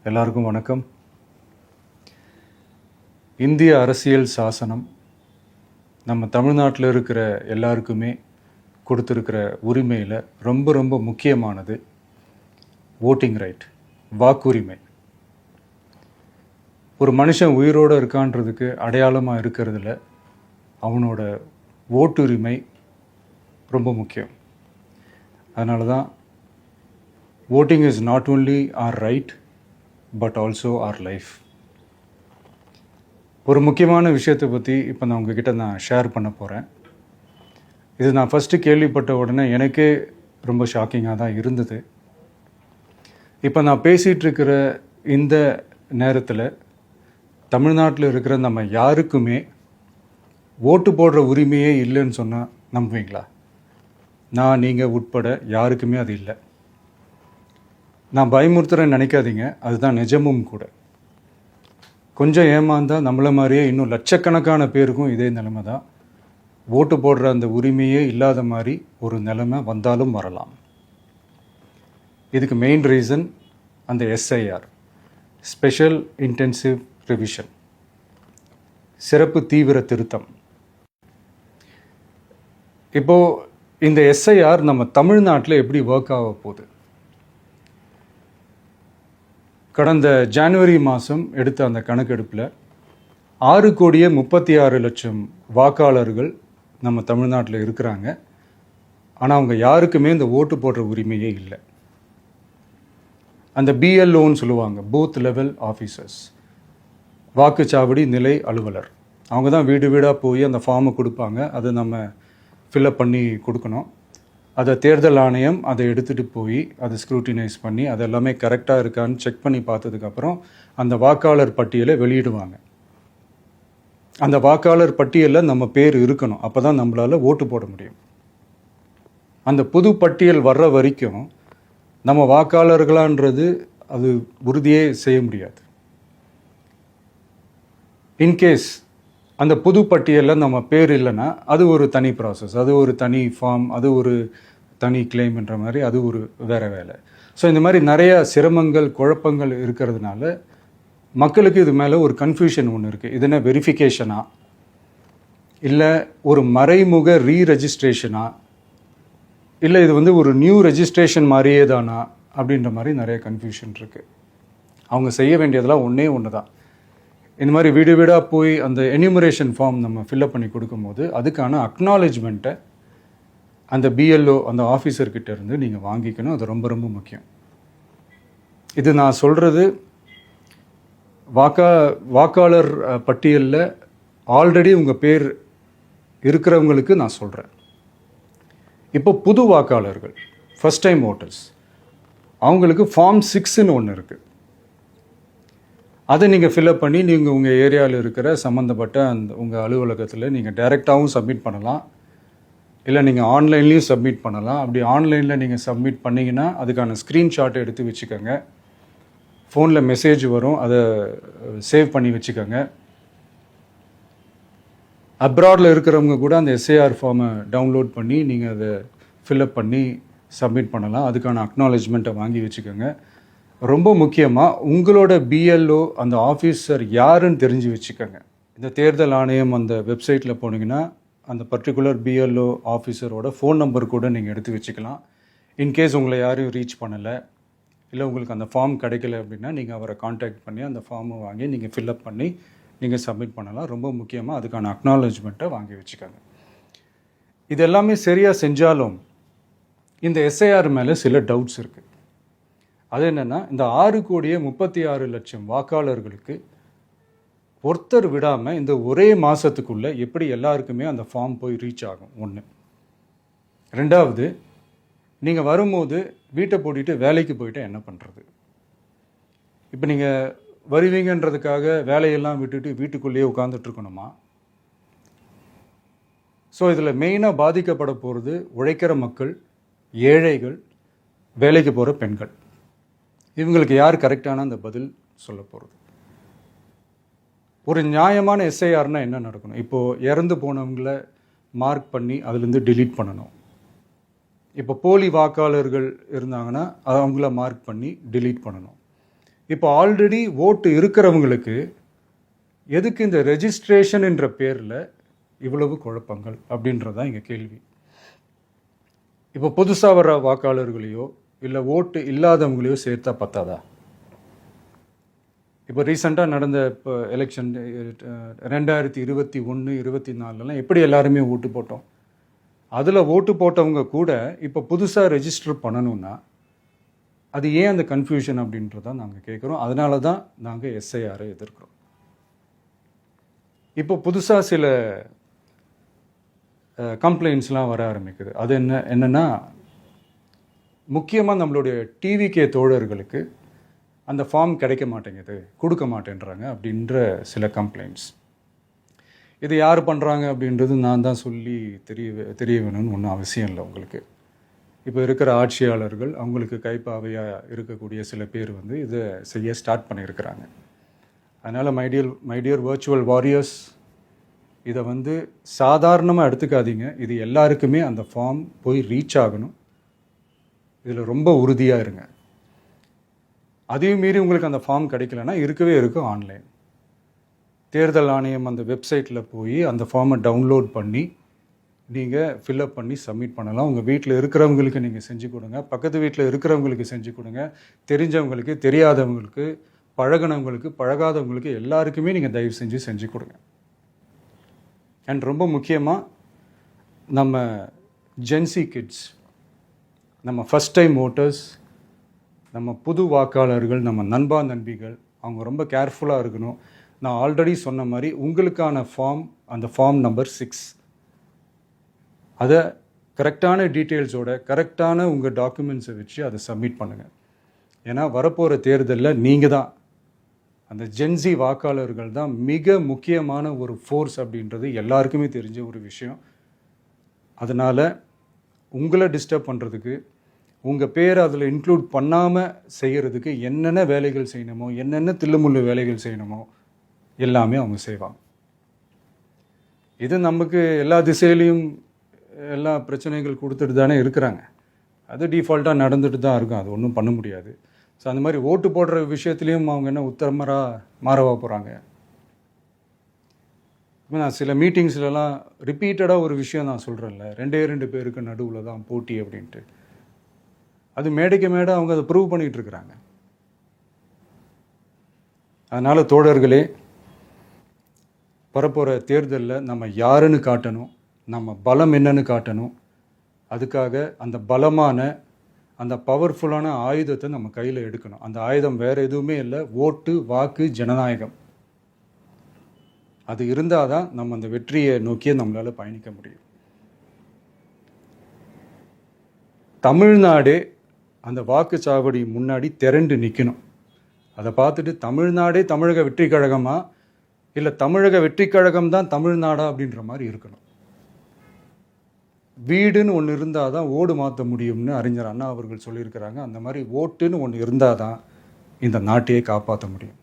எல்லாருக்கும் வணக்கம். இந்திய அரசியல் சாசனம் நம்ம தமிழ்நாட்டில் இருக்கிற எல்லாருக்குமே கொடுத்துருக்கிற உரிமையில் ரொம்ப ரொம்ப முக்கியமானது ஓட்டிங் ரைட், வாக்குரிமை. ஒரு மனுஷன் உயிரோடு இருக்கான்றதுக்கு அடையாளமாக இருக்கிறதுல அவனோட ஓட்டுரிமை ரொம்ப முக்கியம். அதனால தான் voting is not only our right but also our life. ஒரு முக்கியமான விஷயத்தை பற்றி இப்போ நான் உங்ககிட்ட ஷேர் பண்ண போகிறேன். இது நான் ஃபஸ்ட்டு கேள்விப்பட்ட உடனே எனக்கே ரொம்ப ஷாக்கிங்காக தான் இருந்தது. இப்போ நான் பேசிகிட்டு இருக்கிற இந்த நேரத்தில் தமிழ்நாட்டில் இருக்கிற நம்ம யாருக்குமே ஓட்டு போடுற உரிமையே இல்லைன்னு சொன்னால் நம்புவீங்களா? நான் நீங்கள் உட்பட யாருக்குமே அது இல்லை. நான் பயமுறுத்துறேன்னு நினைக்காதீங்க, அதுதான் நிஜமும் கூட. கொஞ்சம் ஏமாந்தால் நம்மளை மாதிரியே இன்னும் லட்சக்கணக்கான பேருக்கும் இதே நிலைமை தான். ஓட்டு போடுற அந்த உரிமையே இல்லாத மாதிரி ஒரு நிலைமை வந்தாலும் வரலாம். இதுக்கு மெயின் ரீசன் அந்த எஸ்ஐஆர், ஸ்பெஷல் இன்டென்சிவ் ரிவிஷன், சிறப்பு தீவிர திருத்தம். இப்போது இந்த எஸ்ஐஆர் நம்ம தமிழ்நாட்டில் எப்படி ஒர்க் ஆக போகுது? கடந்த ஜனவரி மாதம் எடுத்த அந்த கணக்கெடுப்பில் 6,36,00,000 வாக்காளர்கள் நம்ம தமிழ்நாட்டில் இருக்கிறாங்க. ஆனால் அவங்க யாருக்குமே இந்த ஓட்டு போடுற உரிமையே இல்லை. அந்த பிஎல்ஓன்னு சொல்லுவாங்க, பூத் லெவல் ஆஃபீஸர்ஸ், வாக்குச்சாவடி நிலை அலுவலர். அவங்க தான் வீடு வீடாக போய் அந்த ஃபார்மை கொடுப்பாங்க. அதை நம்ம ஃபில்அப் பண்ணி கொடுக்கணும். அதை தேர்தல் ஆணையம் அதை எடுத்துகிட்டு போய் அதை ஸ்க்ரூட்டினைஸ் பண்ணி அது எல்லாமே கரெக்டாக இருக்கான்னு செக் பண்ணி பார்த்ததுக்கப்புறம் அந்த வாக்காளர் பட்டியலை வெளியிடுவாங்க. அந்த வாக்காளர் பட்டியலில் நம்ம பேர் இருக்கணும், அப்போ தான் நம்மளால் ஓட்டு போட முடியும். அந்த புது பட்டியல் வர்ற வரைக்கும் நம்ம வாக்காளர்களான்றது அது உறுதியே செய்ய முடியாது. இன்கேஸ் அந்த புது பட்டியலில் நம்ம பேர் இல்லைன்னா அது ஒரு தனி ப்ராசஸ், அது ஒரு தனி ஃபார்ம், அது ஒரு தனி கிளைம்ன்ற மாதிரி அது ஒரு வேறு வேலை. ஸோ இந்த மாதிரி நிறையா சிரமங்கள் குழப்பங்கள் இருக்கிறதுனால மக்களுக்கு இது மேலே ஒரு கன்ஃபியூஷன் ஒன்று இருக்குது. இது என்ன வெரிஃபிகேஷனா இல்லை ஒரு மறைமுக ரீரெஜிஸ்ட்ரேஷனா இல்லை இது ஒரு நியூ ரெஜிஸ்ட்ரேஷன் மாதிரியே தானா அப்படின்ற மாதிரி நிறைய கன்ஃபியூஷன் இருக்குது. அவங்க செய்ய வேண்டியதெல்லாம் ஒன்று தான். இந்த மாதிரி வீடு வீடாக போய் அந்த என்யூமரேஷன் ஃபார்ம் நம்ம ஃபில்அப் பண்ணி கொடுக்கும்போது அதுக்கான அக்னாலேஜ்மெண்ட்டை அந்த பிஎல்ஓ அந்த ஆஃபீஸர்கிட்ட இருந்து நீங்கள் வாங்கிக்கணும். அது ரொம்ப ரொம்ப முக்கியம். இது நான் சொல்கிறது வாக்காளர் பட்டியலில் ஆல்ரெடி உங்கள் பேர் இருக்கிறவங்களுக்கு நான் சொல்கிறேன். இப்போ புது வாக்காளர்கள், ஃபஸ்ட் டைம் ஓட்டர்ஸ், அவங்களுக்கு ஃபார்ம் 6ன்னு ஒன்று இருக்குது. அதை நீங்கள் ஃபில்அப் பண்ணி நீங்கள் உங்கள் ஏரியாவில் இருக்கிற சம்மந்தப்பட்ட அந்த உங்கள் அலுவலகத்தில் நீங்கள் டைரெக்டாகவும் சப்மிட் பண்ணலாம், இல்லை நீங்கள் ஆன்லைன்லேயும் சப்மிட் பண்ணலாம். அப்படி ஆன்லைனில் நீங்கள் சப்மிட் பண்ணிங்கன்னா அதுக்கான ஸ்க்ரீன்ஷாட்டை எடுத்து வச்சுக்கோங்க. ஃபோனில் மெசேஜ் வரும், அதை சேவ் பண்ணி வச்சுக்கோங்க. அப்ராடில் இருக்கிறவங்க கூட அந்த எஸ்ஐஆர் ஃபார்மை டவுன்லோட் பண்ணி நீங்கள் அதை ஃபில்அப் பண்ணி சப்மிட் பண்ணலாம். அதுக்கான அக்னாலேஜ்மெண்ட்டை வாங்கி வச்சுக்கோங்க. ரொம்ப முக்கியமாக உங்களோட பிஎல்ஓ அந்த ஆஃபீஸர் யாருன்னு தெரிஞ்சு வச்சுக்கோங்க. இந்த தேர்தல் ஆணையம் அந்த வெப்சைட்டில் போனீங்கன்னா அந்த பர்டிகுலர் பிஎல்ஓ ஆஃபீஸரோட ஃபோன் நம்பர் கூட நீங்கள் எடுத்து வச்சுக்கலாம். இன்கேஸ் உங்களை யாரையும் ரீச் பண்ணலை இல்லை உங்களுக்கு அந்த ஃபார்ம் கிடைக்கல அப்படின்னா நீங்கள் அவரை காண்டாக்ட் பண்ணி அந்த ஃபார்மை வாங்கி நீங்கள் ஃபில்அப் பண்ணி நீங்கள் சப்மிட் பண்ணலாம். ரொம்ப முக்கியமாக அதுக்கான அக்னாலேஜ்மெண்ட்டை வாங்கி வச்சுக்கோங்க. இது எல்லாமே சரியாக செஞ்சாலும் இந்த எஸ்ஐஆர் மேலே சில டவுட்ஸ் இருக்குது. அது என்னென்னா, இந்த 6,36,00,000 வாக்காளர்களுக்கு ஒருத்தர் விடாமல் இந்த ஒரே மாதத்துக்குள்ளே எப்படி எல்லாருக்குமே அந்த ஃபார்ம் போய் ரீச் ஆகும்? ஒன்று. ரெண்டாவது, நீங்கள் வரும்போது வீட்டை பூட்டிட்டு வேலைக்கு போயிட்டு என்ன பண்ணுறது? இப்போ நீங்கள் வருவீங்கன்றதுக்காக வேலையெல்லாம் விட்டுட்டு வீட்டுக்குள்ளேயே உட்காந்துட்ருக்கணுமா? ஸோ இதில் மெயினாக பாதிக்கப்பட போகிறது உழைக்கிற மக்கள், ஏழைகள், வேலைக்கு போகிற பெண்கள். இவங்களுக்கு யார் கரெக்டான அந்த பதில் சொல்ல போகிறது? ஒரு நியாயமான எஸ்ஐஆர்னா என்ன நடக்கணும்? இப்போது இறந்து போனவங்களை மார்க் பண்ணி அதுலேருந்து டிலீட் பண்ணணும். இப்போ போலி வாக்காளர்கள் இருந்தாங்கன்னா அவங்கள மார்க் பண்ணி டிலீட் பண்ணணும். இப்போ ஆல்ரெடி ஓட்டு இருக்கிறவங்களுக்கு எதுக்கு இந்த ரெஜிஸ்ட்ரேஷன் என்ற பேரில் இவ்வளவு குழப்பங்கள் அப்படின்றது தான் எங்கள் கேள்வி. இப்போ புதுசாக வர வாக்காளர்களையோ இல்லை ஓட்டு இல்லாதவங்களையோ சேர்த்தா பத்தாதா? இப்போ ரீசெண்டாக நடந்த இப்போ எலெக்ஷன் 2021, 24 எப்படி எல்லாருமே ஓட்டு போட்டோம்? அதில் ஓட்டு போட்டவங்க கூட இப்போ புதுசாக ரெஜிஸ்டர் பண்ணணும்னா அது ஏன் அந்த கன்ஃபியூஷன் அப்படின்றத நாங்கள் கேட்குறோம். அதனால தான் நாங்கள் எஸ்ஐஆரை எதிர்க்கிறோம். இப்போ புதுசாக சில கம்ப்ளைண்ட்ஸ்லாம் வர ஆரம்பிக்குது. அது என்னென்னா முக்கியமாக நம்மளுடைய டிவிகே தோழர்களுக்கு அந்த ஃபார்ம் கிடைக்க மாட்டேங்குது, கொடுக்க மாட்டேன்றாங்க அப்படின்ற சில கம்ப்ளைண்ட்ஸ். இது யார் பண்ணுறாங்க அப்படின்றது நான் தான் சொல்லி தெரிய வேணும்னு ஒன்றும் அவசியம் இல்லை உங்களுக்கு. இப்போ இருக்கிற ஆட்சியாளர்கள் அவங்களுக்கு கைப்பாவையாக இருக்கக்கூடிய சில பேர் வந்து இதை செய்ய ஸ்டார்ட் பண்ணியிருக்கிறாங்க. அதனால் மைடியர் வர்ச்சுவல் வாரியர்ஸ், இதை வந்து சாதாரணமாக எடுத்துக்காதீங்க. இது எல்லாருக்குமே அந்த ஃபார்ம் போய் ரீச் ஆகணும். இதில் ரொம்ப உறுதியாக இருங்க. அதையும் மீறி உங்களுக்கு அந்த ஃபார்ம் கிடைக்கலன்னா இருக்கவே இருக்கும் ஆன்லைன். தேர்தல் ஆணையம் அந்த வெப்சைட்டில் போய் அந்த ஃபார்மை டவுன்லோட் பண்ணி நீங்கள் ஃபில்அப் பண்ணி சப்மிட் பண்ணலாம். உங்கள் வீட்டில் இருக்கிறவங்களுக்கு நீங்கள் செஞ்சு கொடுங்க, பக்கத்து வீட்டில் இருக்கிறவங்களுக்கு செஞ்சு கொடுங்க, தெரிஞ்சவங்களுக்கு, தெரியாதவங்களுக்கு, பழகினவங்களுக்கு, பழகாதவங்களுக்கு எல்லாருக்குமே நீங்கள் தயவு செஞ்சு கொடுங்க. அண்ட் ரொம்ப முக்கியமாக நம்ம ஜென்சி கிட்ஸ், நம்ம ஃபஸ்ட் டைம் ஓட்டர்ஸ், நம்ம புது வாக்காளர்கள், நம்ம நண்பா நண்பிகள், அவங்க ரொம்ப கேர்ஃபுல்லாக இருக்கணும். நான் ஆல்ரெடி சொன்ன மாதிரி உங்களுக்கான ஃபார்ம், அந்த ஃபார்ம் நம்பர் 6, அதை கரெக்டான டீட்டெயில்ஸோட கரெக்டான உங்கள் டாக்குமெண்ட்ஸை வச்சு அதை சப்மிட் பண்ணுங்கள். ஏன்னா வரப்போகிற தேர்தலில் நீங்கள் தான், அந்த ஜென்சி வாக்காளர்கள் தான் மிக முக்கியமான ஒரு ஃபோர்ஸ் அப்படின்றது எல்லாருக்குமே தெரிஞ்ச ஒரு விஷயம். அதனால் உங்களை டிஸ்டர்ப் பண்ணுறதுக்கு, உங்கள் பேரை அதில் இன்க்ளூட் பண்ணாமல் செய்கிறதுக்கு என்னென்ன வேலைகள் செய்யணுமோ, என்னென்ன தில்லுமுள்ளு வேலைகள் செய்யணுமோ எல்லாமே அவங்க செய்வாங்க. இது நமக்கு எல்லா திசையிலையும் எல்லா பிரச்சனைகள் கொடுத்துட்டு தானே இருக்கிறாங்க. அது டிஃபால்ட்டாக நடந்துட்டு தான் இருக்கும், அது ஒன்றும் பண்ண முடியாது. ஸோ அந்த மாதிரி ஓட்டு போடுற விஷயத்துலேயும் அவங்க என்ன உத்தரமராக மாறவா போகிறாங்க? இப்போ நான் சில மீட்டிங்ஸ்லலாம் ரிப்பீட்டடாக ஒரு விஷயம் நான் சொல்கிறேன்ல, 2 பேருக்கு நடுவில் தான் போட்டி அப்படின்ட்டு. அது மேடைக்கு மேடை அவங்க அதை ப்ரூவ் பண்ணிகிட்டு இருக்கிறாங்க. அதனால் தோழர்களே, வரப்போகிற தேர்தலில் நம்ம யாருன்னு காட்டணும், நம்ம பலம் என்னன்னு காட்டணும். அதுக்காக அந்த பலமான, அந்த பவர்ஃபுல்லான ஆயுதத்தை நம்ம கையில் எடுக்கணும். அந்த ஆயுதம் வேறு எதுவுமே இல்லை, ஓட்டு, வாக்கு, ஜனநாயகம். அது இருந்தால் தான் நம்ம அந்த வெற்றியை நோக்கியே நம்மளால் பயணிக்க முடியும். தமிழ்நாடே அந்த வாக்குச்சாவடி முன்னாடி திரண்டு நிற்கணும். அதை பார்த்துட்டு தமிழ்நாடே தமிழக வெற்றி கழகமா இல்லை தமிழக வெற்றி கழகம் தான் தமிழ்நாடா அப்படின்ற மாதிரி இருக்கணும். வீடுன்னு ஒன்று இருந்தால் தான் ஓடு மாற்ற முடியும்னு அறிஞர் அண்ணா அவர்கள் சொல்லியிருக்கிறாங்க. அந்த மாதிரி ஓட்டுன்னு ஒன்று இருந்தால் தான் இந்த நாட்டையே காப்பாற்ற முடியும்.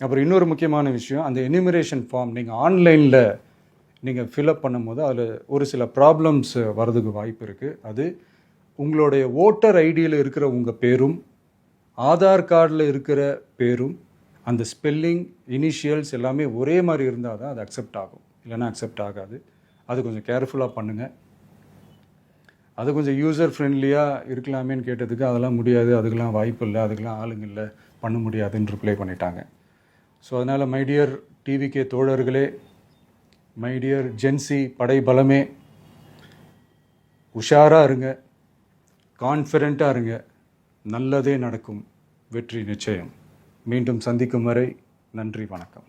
அப்புறம் இன்னொரு முக்கியமான விஷயம், அந்த எனிமரேஷன் ஃபார்ம் நீங்கள் ஆன்லைனில் நீங்கள் ஃபில்அப் பண்ணும்போது அதில் ஒரு சில ப்ராப்ளம்ஸ் வர்றதுக்கு வாய்ப்பு இருக்குது. அது உங்களுடைய ஓட்டர் ஐடியில் இருக்கிற உங்கள் பேரும் ஆதார் கார்டில் இருக்கிற பேரும் அந்த ஸ்பெல்லிங், இனிஷியல்ஸ் எல்லாமே ஒரே மாதிரி இருந்தால் தான் அது அக்செப்ட் ஆகும், இல்லைன்னா அக்செப்ட் ஆகாது. அது கொஞ்சம் கேர்ஃபுல்லாக பண்ணுங்கள். அது கொஞ்சம் யூசர் ஃப்ரெண்ட்லியாக இருக்கலாமேன்னு கேட்டதுக்கு அதெல்லாம் முடியாது, அதுக்கெல்லாம் வாய்ப்பு இல்லை, அதுக்கெல்லாம் ஆளுங்க இல்லை, பண்ண முடியாதுன்னு ரிப்ளை பண்ணிட்டாங்க. ஸோ அதனால் மைடியர் டிவிகே தோழர்களே, மைடியர் ஜென்சி படை பலமே, உஷாராக இருங்க, கான்ஃபிடெண்ட்டாக இருங்க, நல்லதே நடக்கும், வெற்றி நிச்சயம். மீண்டும் சந்திக்கும் வரை நன்றி, வணக்கம்.